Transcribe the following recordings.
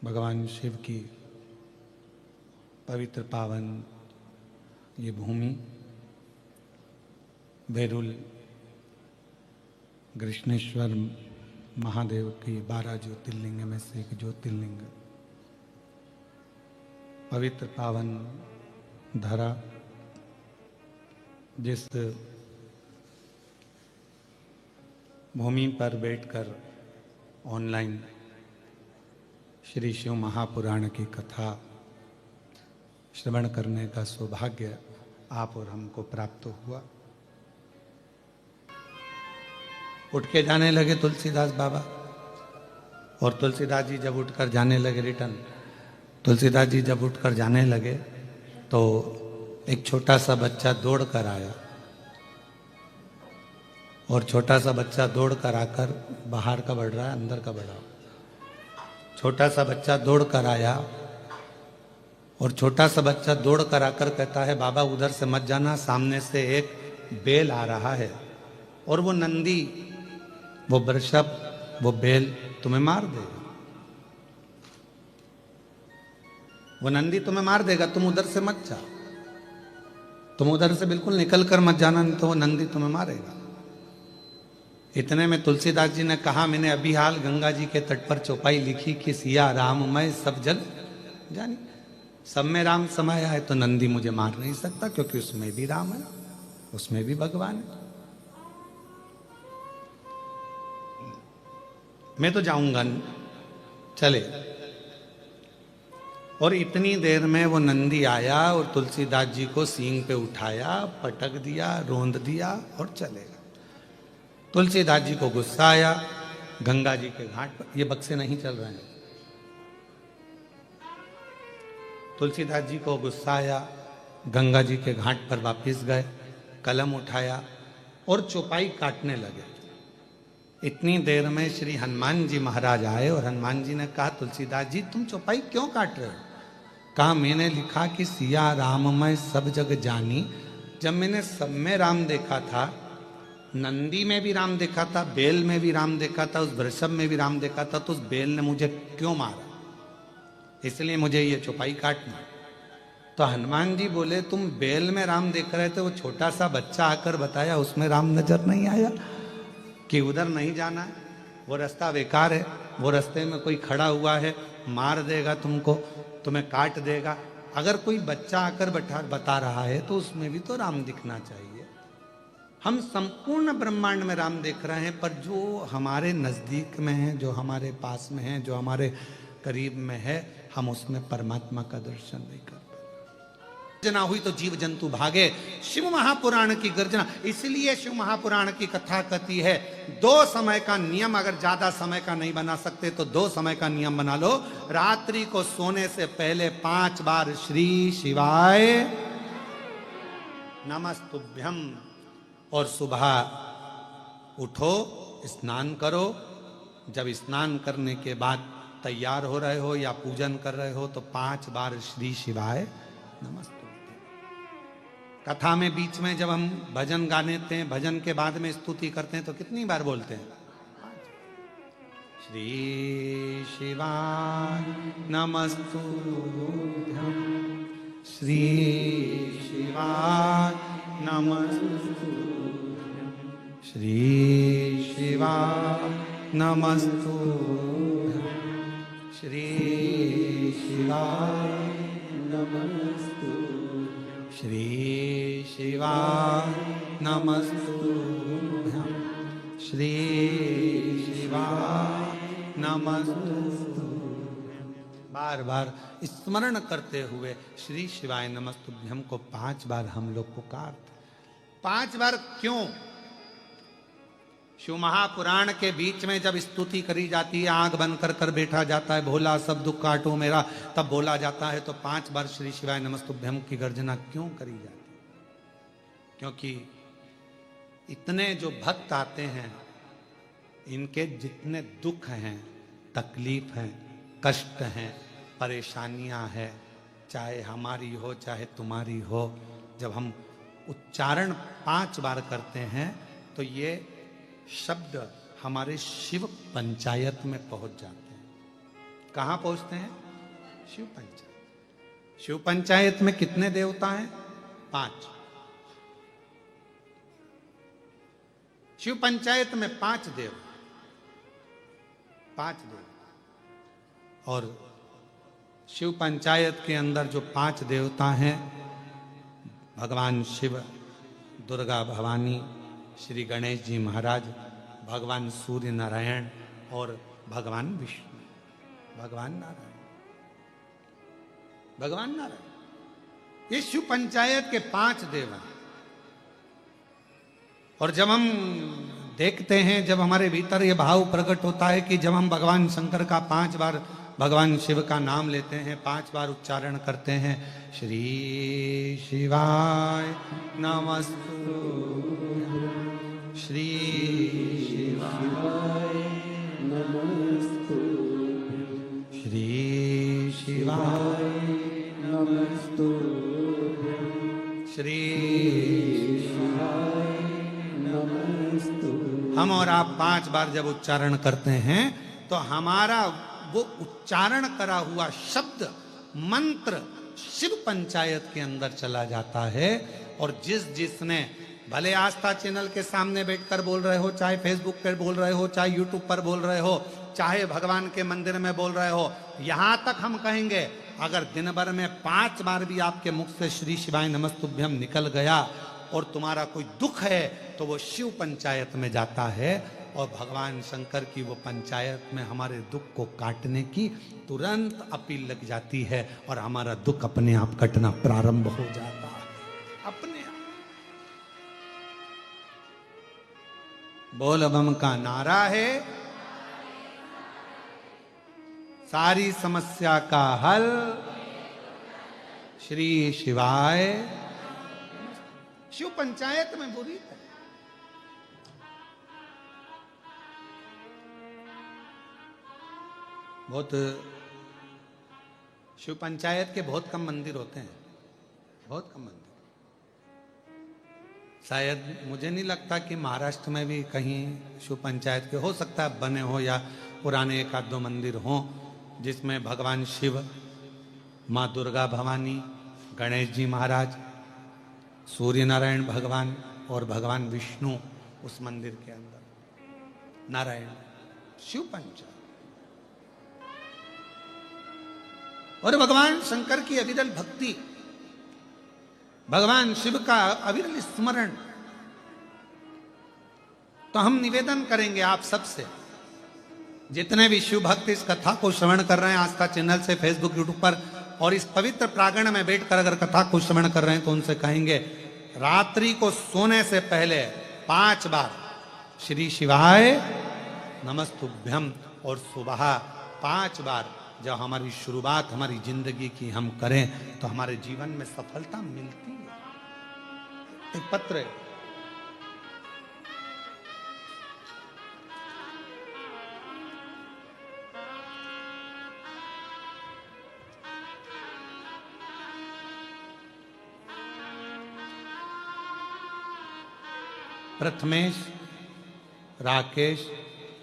भगवान शिव की पवित्र पावन ये भूमि बेरुल कृष्णेश्वर महादेव की 12 ज्योतिर्लिंग में से एक ज्योतिर्लिंग, पवित्र पावन धरा, जिस भूमि पर बैठकर ऑनलाइन श्री शिव महापुराण की कथा श्रवण करने का सौभाग्य आप और हमको प्राप्त हुआ। उठ के जाने लगे तुलसीदास बाबा, और तुलसीदास जी जब उठकर जाने लगे रिटर्न, तुलसीदास जी जब उठकर जाने लगे तो एक छोटा सा बच्चा दौड़ कर आया, और छोटा सा बच्चा दौड़ कर आकर बाहर का बढ़ रहा है, अंदर का बढ़ रहा है। छोटा सा बच्चा दौड़ कर आया और छोटा सा बच्चा दौड़ कर आकर कहता है, बाबा उधर से मत जाना, सामने से एक बेल आ रहा है और वो नंदी, वो वृषभ, वो बेल तुम्हें मार देगा, वो नंदी तुम्हें मार देगा, तुम उधर से मत जाओ, तुम उधर से बिल्कुल निकल कर मत जाना, नहीं तो वो नंदी तुम्हें मारेगा। इतने में तुलसीदास जी ने कहा, मैंने अभी हाल गंगा जी के तट पर चौपाई लिखी कि सिया राममय सब जग जानी, सब में राम समाया है, तो नंदी मुझे मार नहीं सकता, क्योंकि उसमें भी राम है, उसमें भी भगवान है। मैं तो जाऊंगा, चले। और इतनी देर में वो नंदी आया और तुलसीदास जी को सींग पे उठाया, पटक दिया, रोंद दिया और चले गए। तुलसीदास जी को गुस्सा आया, गंगा जी के घाट पर, ये बक्से नहीं चल रहे हैं, तुलसीदास जी को गुस्सा आया, गंगा जी के घाट पर वापस गए, कलम उठाया और चौपाई काटने लगे। इतनी देर में श्री हनुमान जी महाराज आए और हनुमान जी ने कहा, तुलसीदास जी तुम चौपाई क्यों काट रहे हो? कहा, मैंने लिखा कि सिया राममय सब जग जानी, जब मैंने सब में राम देखा था, नंदी में भी राम देखा था, बेल में भी राम देखा था, उस वृषभ में भी राम देखा था, तो उस बेल ने मुझे क्यों मारा? इसलिए मुझे ये चौपाई काटना। तो हनुमान जी बोले, तुम बेल में राम देख रहे थे, वो छोटा सा बच्चा आकर बताया, उसमें राम नजर नहीं आया कि उधर नहीं जाना है, वो रास्ता बेकार है, वो रास्ते में कोई खड़ा हुआ है, मार देगा तुमको, तुम्हें काट देगा। अगर कोई बच्चा आकर बता रहा है तो उसमें भी तो राम दिखना चाहिए। हम संपूर्ण ब्रह्मांड में राम देख रहे हैं, पर जो हमारे नजदीक में है, जो हमारे पास में है, जो हमारे करीब में है, हम उसमें परमात्मा का दर्शन नहीं कर पाते। गर्जना हुई तो जीव जंतु भागे, शिव महापुराण की गर्जना। इसलिए शिव महापुराण की कथा कहती है, 2 समय का नियम, अगर ज्यादा समय का नहीं बना सकते तो 2 समय का नियम बना लो। रात्रि को सोने से पहले 5 बार श्री शिवाय नमस्तुभ्यम, और सुबह उठो, स्नान करो, जब स्नान करने के बाद तैयार हो रहे हो या पूजन कर रहे हो तो 5 बार श्री शिवाय नमस्तुभ्यम। कथा में बीच में जब हम भजन गाने हैं, भजन के बाद में स्तुति करते हैं तो कितनी बार बोलते हैं? श्री शिवाय नमस्तुभ्यम, श्री शिवाय नमस्तुभ्यम, श्री शिवाय नमस्तुभ्यम, श्री शिवाय नमस्तुभ्यम, श्री शिवाय नमस्तुभ्यम, श्री शिवाय नमस्तुभ्यम। बार बार स्मरण करते हुए श्री शिवाय नमस्तुभ्यम को 5 बार हम लोग पुकारते। 5 बार क्यों? शिव महापुराण के बीच में जब स्तुति करी जाती है, आंख बंद कर कर बैठा जाता है, भोला सब दुख काटो मेरा, तब बोला जाता है, तो 5 बार श्री शिवाय नमस्तुभ्यम की गर्जना क्यों करी जाती है? क्योंकि इतने जो भक्त आते हैं, इनके जितने दुख हैं, तकलीफ हैं, कष्ट हैं, परेशानियां हैं, चाहे हमारी हो चाहे तुम्हारी हो, जब हम उच्चारण 5 बार करते हैं तो ये शब्द हमारे शिव पंचायत में पहुंच जाते हैं। कहां पहुंचते हैं? शिव पंचायत। शिव पंचायत में कितने देवता हैं? 5। शिव पंचायत में 5 देव, 5 देव। और शिव पंचायत के अंदर जो 5 देवता हैं, भगवान शिव, दुर्गा भवानी, श्री गणेश जी महाराज, भगवान सूर्य नारायण और भगवान विष्णु, भगवान नारायण, भगवान नारायण। ये शिव पंचायत के 5 देव हैं। और जब हम देखते हैं, जब हमारे भीतर ये भाव प्रकट होता है कि जब हम भगवान शंकर का 5 बार भगवान शिव का नाम लेते हैं, 5 बार उच्चारण करते हैं, श्री शिवाय नमस्तुभ्यं, श्री शिवाय नमस्तुभ्यं, श्री शिवाय नमस्तुभ्यं, श्री शिवाय नमस्तुभ्यं। हम और आप 5 बार जब उच्चारण करते हैं तो हमारा वो उच्चारण करा हुआ शब्द, मंत्र शिव पंचायत के अंदर चला जाता है। और जिसने भले आस्था चैनल के सामने बैठकर बोल रहे हो, चाहे फेसबुक पर बोल रहे हो, चाहे यूट्यूब पर बोल रहे हो, चाहे भगवान के मंदिर में बोल रहे हो, यहां तक हम कहेंगे, अगर दिन भर में 5 बार भी आपके मुख से श्री शिवाय नमस्तुभ्यम निकल गया और तुम्हारा कोई दुख है तो वो शिव पंचायत में जाता है। और भगवान शंकर की वो पंचायत में हमारे दुख को काटने की तुरंत अपील लग जाती है और हमारा दुख अपने आप कटना प्रारंभ हो जाता है, अपने आप। बोल बम का नारा है, सारी समस्या का हल श्री शिवाय। शिव पंचायत में बुरी है। बहुत शिव पंचायत के बहुत कम मंदिर होते हैं, बहुत कम मंदिर। शायद मुझे नहीं लगता कि महाराष्ट्र में भी कहीं शिव पंचायत के, हो सकता है बने हो या पुराने 1-2 मंदिर हों जिसमें भगवान शिव, माँ दुर्गा भवानी, गणेश जी महाराज, सूर्य नारायण भगवान और भगवान विष्णु उस मंदिर के अंदर। नारायण शिव पंचायत। और भगवान शंकर की अविरल भक्ति, भगवान शिव का अविरल स्मरण। तो हम निवेदन करेंगे आप सबसे, जितने भी शिव भक्त इस कथा को श्रवण कर रहे हैं आस्था चैनल से, फेसबुक, यूट्यूब पर, और इस पवित्र प्रांगण में बैठकर अगर कथा को श्रवण कर रहे हैं, तो उनसे कहेंगे रात्रि को सोने से पहले 5 बार श्री शिवाय नमस्तुभ्यम और सुबह 5 बार जब हमारी शुरुआत हमारी जिंदगी की हम करें तो हमारे जीवन में सफलता मिलती है। एक पत्र है, प्रथमेश, राकेश,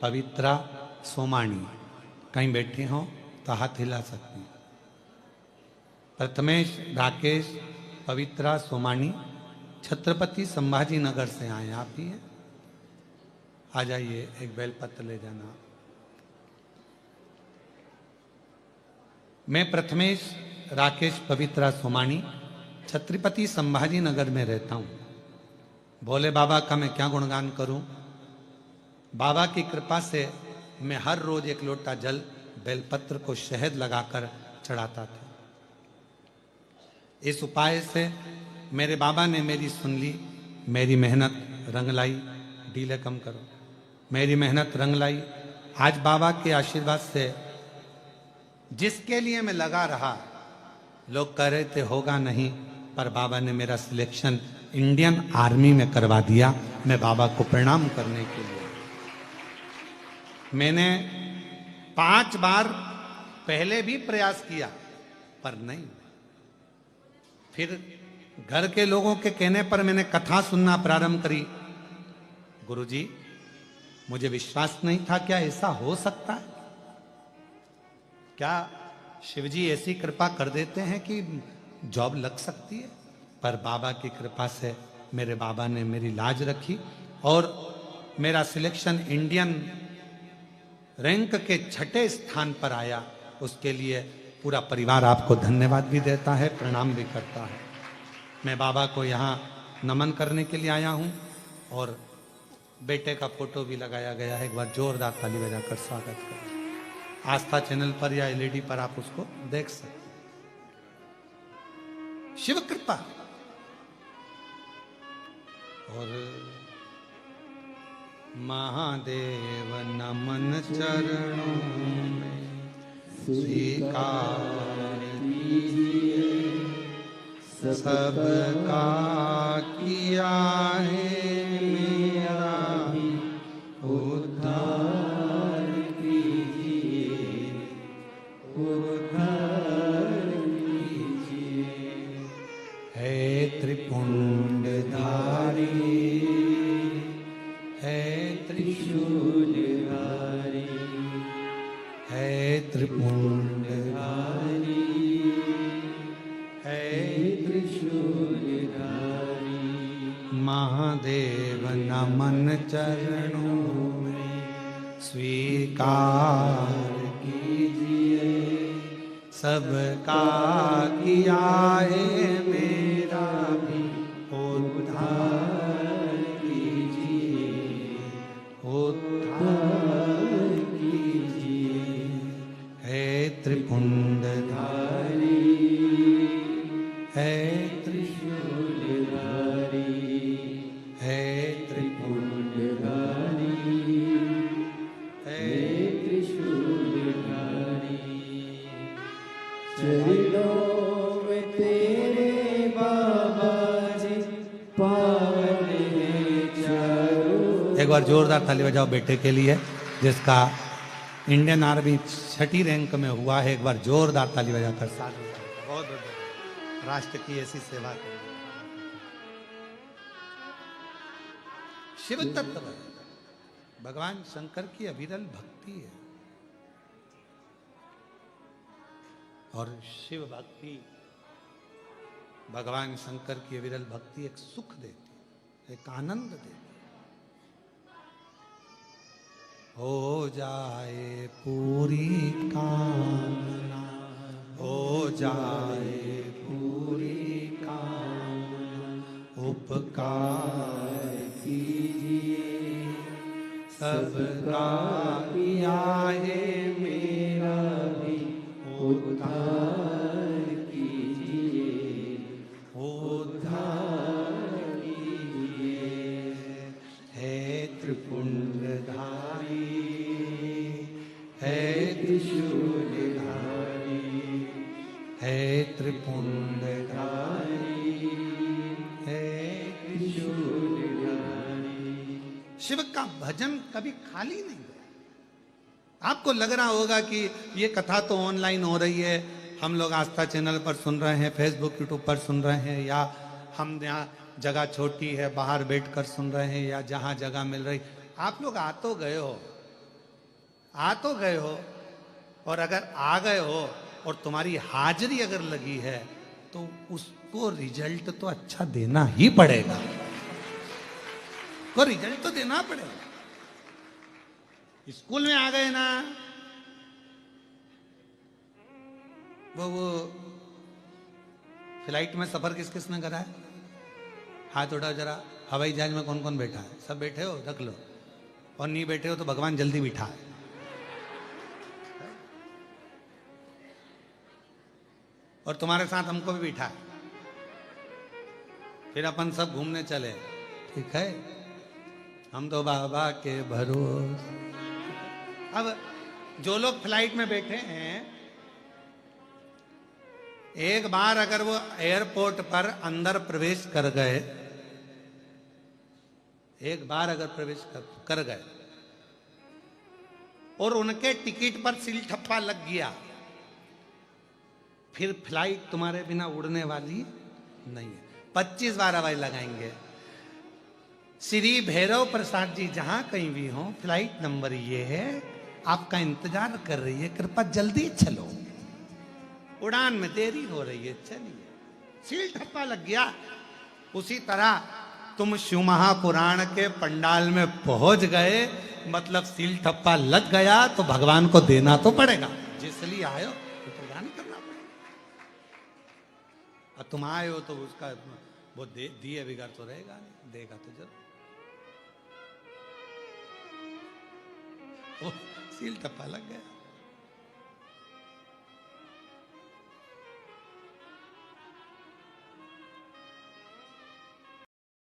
पवित्रा, सोमानी, कहीं बैठे हो तो हाथ हिला सकते हैं। प्रथमेश, राकेश, पवित्रा, सोमानी छत्रपति संभाजी नगर से आए। आप ही हैं? आ जाइए, एक बेलपत्र ले जाना। मैं प्रथमेश, राकेश, पवित्रा, सोमानी छत्रपति संभाजी नगर में रहता हूं। भोले बाबा का मैं क्या गुणगान करूं। बाबा की कृपा से मैं हर रोज 1 लोटा जल बेलपत्र को शहद लगाकर चढ़ाता था। इस उपाय से मेरे बाबा ने मेरी सुन ली, मेरी मेहनत रंग लाई। ढीले कम करो। मेरी मेहनत रंग लाई। आज बाबा के आशीर्वाद से जिसके लिए मैं लगा रहा, लोग कह रहे थे होगा नहीं, पर बाबा ने मेरा सिलेक्शन इंडियन आर्मी में करवा दिया। मैं बाबा को प्रणाम करने के लिए, मैंने 5 बार पहले भी प्रयास किया पर नहीं। फिर घर के लोगों के कहने पर मैंने कथा सुनना प्रारंभ करी। गुरुजी, मुझे विश्वास नहीं था क्या ऐसा हो सकता है। क्या शिवजी ऐसी कृपा कर देते हैं कि जॉब लग सकती है? पर बाबा की कृपा से मेरे बाबा ने मेरी लाज रखी और मेरा सिलेक्शन इंडियन रैंक के 6ठे स्थान पर आया। उसके लिए पूरा परिवार आपको धन्यवाद भी देता है, प्रणाम भी करता है। मैं बाबा को यहाँ नमन करने के लिए आया हूँ और बेटे का फोटो भी लगाया गया है। एक बार जोरदार ताली बजाकर स्वागत करें। आस्था चैनल पर या एलईडी पर आप उसको देख सकते हैं। शिव कृपा। और महादेव नमन चरणों में स्वीकार कीजिए, सबका किया है मेरा भी उद्धार कीजिए, उद्धार कीजिए। है त्रिपुंडधारी, है त्रिशूलधारी, है त्रिपुंडधारी, है त्रिशूलधारी। महादेव नमन चरणों में स्वीकार कीजिए, सबका किया है मेरा भी उद्धार कीजिए, उद्धार कीजिए। है त्रिपुंडधारी, है त्रिशूलधारी, है त्रिपुंडधारी, है त्रिशूलधारी। चरणों में तेरे बाबा जी पावन है चारों। एक बार जोरदार ताली बजाओ बेटे के लिए जिसका इंडियन आर्मी 6ठी रैंक में हुआ है। एक बार जोरदार ताली बजाकर साथ में बहुत बहुत राष्ट्र की ऐसी सेवा करें। शिव तत्व भगवान शंकर की अविरल भक्ति है और शिव भक्ति भगवान शंकर की अविरल भक्ति एक सुख देती है, एक आनंद देती है। हो जाए पूरी कामना, हो जाए पूरी कामना, उपकार कीजिए, सबका किया है मेरा भी उद्धार कीजिए, उद्धार कीजिए। है त्रिपुंडधारी, है त्रिशूलधारी, है त्रिपुंडधारी, है त्रिशूलधारी। शिव का भजन कभी खाली नहीं है। आपको लग रहा होगा कि ये कथा तो ऑनलाइन हो रही है, हम लोग आस्था चैनल पर सुन रहे हैं, फेसबुक यूट्यूब पर सुन रहे हैं, या हम यहाँ जगह छोटी है बाहर बैठकर सुन रहे हैं, या जहाँ जगह मिल रही। आप लोग आ तो गए हो, आ तो गए हो, और अगर आ गए हो और तुम्हारी हाजिरी अगर लगी है तो उसको रिजल्ट तो अच्छा देना ही पड़ेगा। को रिजल्ट तो देना पड़ेगा। स्कूल में आ गए ना, वो फ्लाइट में सफर किस किसने करा है? हाथ उठाओ जरा। हवाई जहाज में कौन कौन बैठा है? सब बैठे हो? रख लो। और नहीं बैठे हो तो भगवान जल्दी बिठा है। और तुम्हारे साथ हमको भी बिठा है। फिर अपन सब घूमने चले, ठीक है? हम तो बाबा के भरोसे। अब जो लोग फ्लाइट में बैठे हैं, एक बार अगर वो एयरपोर्ट पर अंदर प्रवेश कर गए, एक बार अगर प्रवेश कर गए और उनके टिकट पर सील ठप्पा लग गया, फिर फ्लाइट तुम्हारे बिना उड़ने वाली नहीं है। 25 बार हवाई लगाएंगे। श्री भैरव प्रसाद जी जहां कहीं भी हो, फ्लाइट नंबर ये है आपका इंतजार कर रही है, कृपा जल्दी चलो, उड़ान में देरी हो रही है, चलिए। सील ठप्पा लग गया। उसी तरह तुम शिव महापुराण के पंडाल में पहुंच गए, मतलब सील ठप्पा लग गया तो भगवान को देना तो पड़ेगा, जिसलिए आयो तो प्रदान करना पड़ेगा। और तुम आए हो तो उसका वो दिए बिगाड़ तो रहेगा नहीं, देगा तो जरूर। सील ठप्पा लग गया।